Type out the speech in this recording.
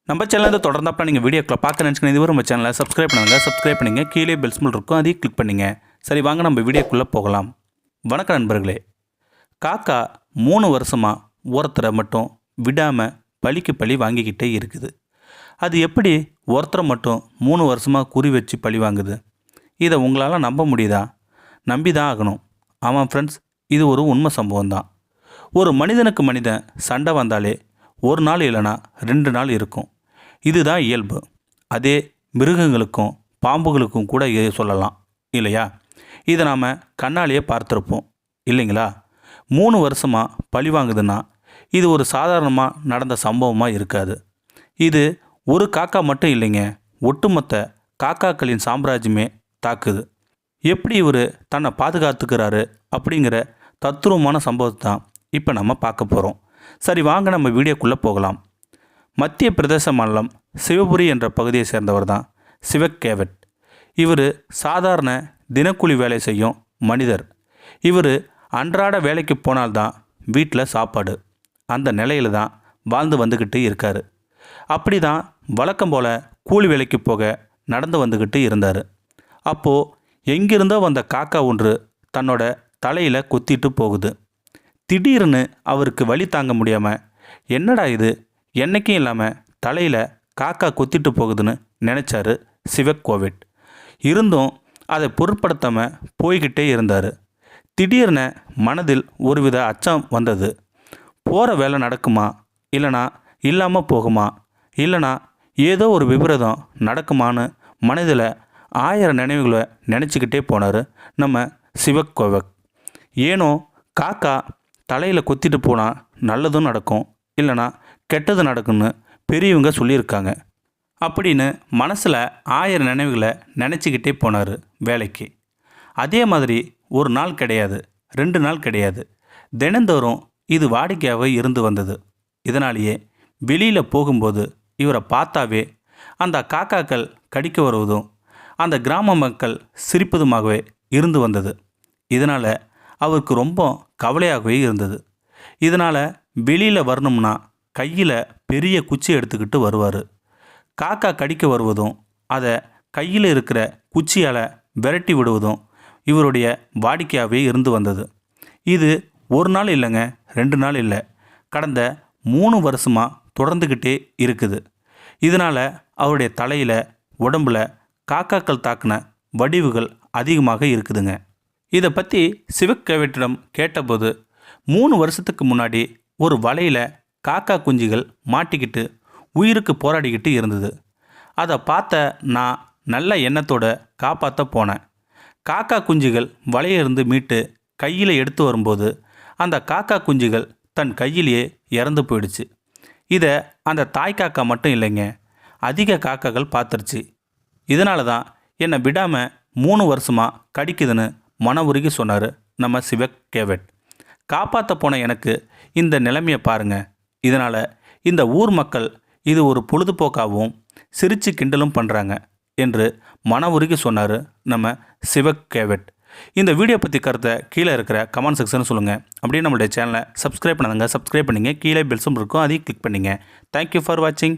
நம்ம சேனலில் தொடர்ந்தாப்பா நீங்கள் வீடியோக்களை பார்க்க நினச்சிக்கணும். இதுவரை நம்ம சேனலை சப்ஸ்கிரைப் பண்ணுங்க. கீழே பெல் சிம்பிள் இருக்கும், அதையும் கிளிக் பண்ணுங்க. சரி, வாங்க நம்ம வீடியோக்குள்ளே போகலாம். வணக்கம் நண்பர்களே. காக்கா 3 வருஷமாக ஒருத்தரை மட்டும் விடாமல் பழிக்கு பழி வாங்கிக்கிட்டே இருக்குது. அது எப்படி ஒருத்தரை மட்டும் 3 வருஷமாக குறி வச்சு பழி வாங்குது? இதை உங்களால் நம்ப முடியுதா? நம்பி தான் ஆகணும். ஆமாம் ஃப்ரெண்ட்ஸ், இது ஒரு உண்மை சம்பவம் தான். ஒரு மனிதனுக்கு மனிதன் சண்டை வந்தாலே ஒரு நாள் இல்லைனா 2 நாள் இருக்கும். இதுதான் இயல்பு. அதே மிருகங்களுக்கும் பாம்புகளுக்கும் கூட இதை சொல்லலாம் இல்லையா? இதை நாம் கண்ணாலேயே பார்த்துருப்போம் இல்லைங்களா? 3 வருஷமாக பழி வாங்குதுன்னா இது ஒரு சாதாரணமாக நடந்த சம்பவமாக இருக்காது. இது ஒரு காக்கா மட்டும் இல்லைங்க, ஒட்டுமொத்த காக்காக்களின் சாம்ராஜ்யமே தாக்குது. எப்படி இவர் தன்னை பாதுகாத்துக்கிறாரு அப்படிங்கிற தத்துரூபமான சம்பவத்தை தான் இப்போ நம்ம பார்க்க போகிறோம். சரி, வாங்க நம்ம வீடியோக்குள்ளே போகலாம். மத்திய பிரதேச மாநிலம் சிவபுரி என்ற பகுதியை சேர்ந்தவர் தான் சிவக் கேவட். இவர் சாதாரண தினக்கூலி வேலை செய்யும் மனிதர். இவர் அன்றாட வேலைக்கு போனால்தான் வீட்டில் சாப்பாடு. அந்த நிலையில் தான் வாழ்ந்து வந்துக்கிட்டு இருக்கார். அப்படி தான் வழக்கம் போல் கூலி வேலைக்கு போக நடந்து வந்துக்கிட்டு இருந்தார். அப்போது எங்கிருந்தோ வந்த காக்கா ஒன்று தன்னோட தலையில் கொத்திட்டு போகுது. திடீர்னு அவருக்கு வலி தாங்க முடியாமல், என்னடா இது, என்றைக்கும் இல்லாமல் தலையில் காக்கா கொத்திட்டு போகுதுன்னு நினச்சாரு சிவக் கேவட். இருந்தும் அதை பொருட்படுத்தாமல் போய்கிட்டே இருந்தார். திடீர்னு மனதில் ஒருவித அச்சம் வந்தது. போகிற வேலை நடக்குமா, இல்லைனா இல்லாமல் போகுமா, இல்லைனா ஏதோ ஒரு விபரீதம் நடக்குமான்னு மனதில் 1000 நினைவுகளை நினச்சிக்கிட்டே போனார் நம்ம சிவக் கேவட். ஏனோ காக்கா தலையில் கொத்திட்டு போனால் நல்லதும் நடக்கும், இல்லைனா கெட்டது நடக்கும்னு பெரியவங்க சொல்லியிருக்காங்க அப்படின்னு மனசில் 1000 நினைவுகளை நினச்சிக்கிட்டே போனார் வேலைக்கு. அதே மாதிரி ஒரு நாள் கிடையாது, 2 நாள் கிடையாது, தினந்தோறும் இது வாடிக்கையாகவே இருந்து வந்தது. இதனாலேயே வெளியில் போகும்போது இவரை பார்த்தாவே அந்த காக்காக்கள் கடிக்க வருவதும் அந்த கிராம மக்கள் சிரிப்பதுமாகவே இருந்து வந்தது. இதனால் அவருக்கு ரொம்ப கவலையாகவே இருந்தது. இதனால் வெளியில் வரணும்னா கையில் பெரிய குச்சி எடுத்துக்கிட்டு வருவார். காக்கா கடிக்க வருவதும் அதை கையில் இருக்கிற குச்சியால் விரட்டி விடுவதும் இவருடைய வாடிக்கையாகவே இருந்து வந்தது. இது ஒரு நாள் இல்லைங்க, 2 நாள் இல்லை, கடந்த 3 வருஷமாக தொடர்ந்துக்கிட்டே இருக்குது. இதனால் அவருடைய தலையில், உடம்பில் காக்காக்கள் தாக்கின வடிவுகள் அதிகமாக இருக்குதுங்க. இதை பற்றி சிவக் கேவட்டிடம் கேட்டபோது 3 வருஷத்துக்கு முன்னாடி ஒரு வலையில் காக்கா குஞ்சுகள் மாட்டிக்கிட்டு உயிருக்கு போராடிக்கிட்டு இருந்தது. அதை பார்த்த நான் நல்ல எண்ணத்தோடு காப்பாற்ற போனேன். காக்கா குஞ்சுகள் வலையிலிருந்து மீட்டு கையில் எடுத்து வரும்போது அந்த காக்கா குஞ்சுகள் தன் கையிலேயே இறந்து போயிடுச்சு. இதை அந்த தாய் காக்கா மட்டும் இல்லைங்க, அதிக காக்காக்கள் பார்த்துருச்சு. இதனால தான் என்னை விடாமல் 3 வருஷமாக கடிக்குதுன்னு மன உருகி சொன்னார் நம்ம சிவக் கேவட். காப்பாற்ற போன எனக்கு இந்த நிலைமையை பாருங்கள். இதனால் இந்த ஊர் மக்கள் இது ஒரு பொழுதுபோக்காகவும் சிரித்து கிண்டலும் பண்ணுறாங்க என்று மன உருகி சொன்னார் நம்ம சிவக் கேவட். இந்த வீடியோ பற்றி கருத்தை கீழே இருக்கிற கமெண்ட் செக்ஷன் சொல்லுங்கள். அப்படியே நம்மளுடைய சேனலை சப்ஸ்கிரைப் பண்ணுங்க. கீழே பெல் சிம்பல் இருக்கும், அதையும் கிளிக் பண்ணுங்கள். தேங்க்யூ ஃபார் வாட்சிங்.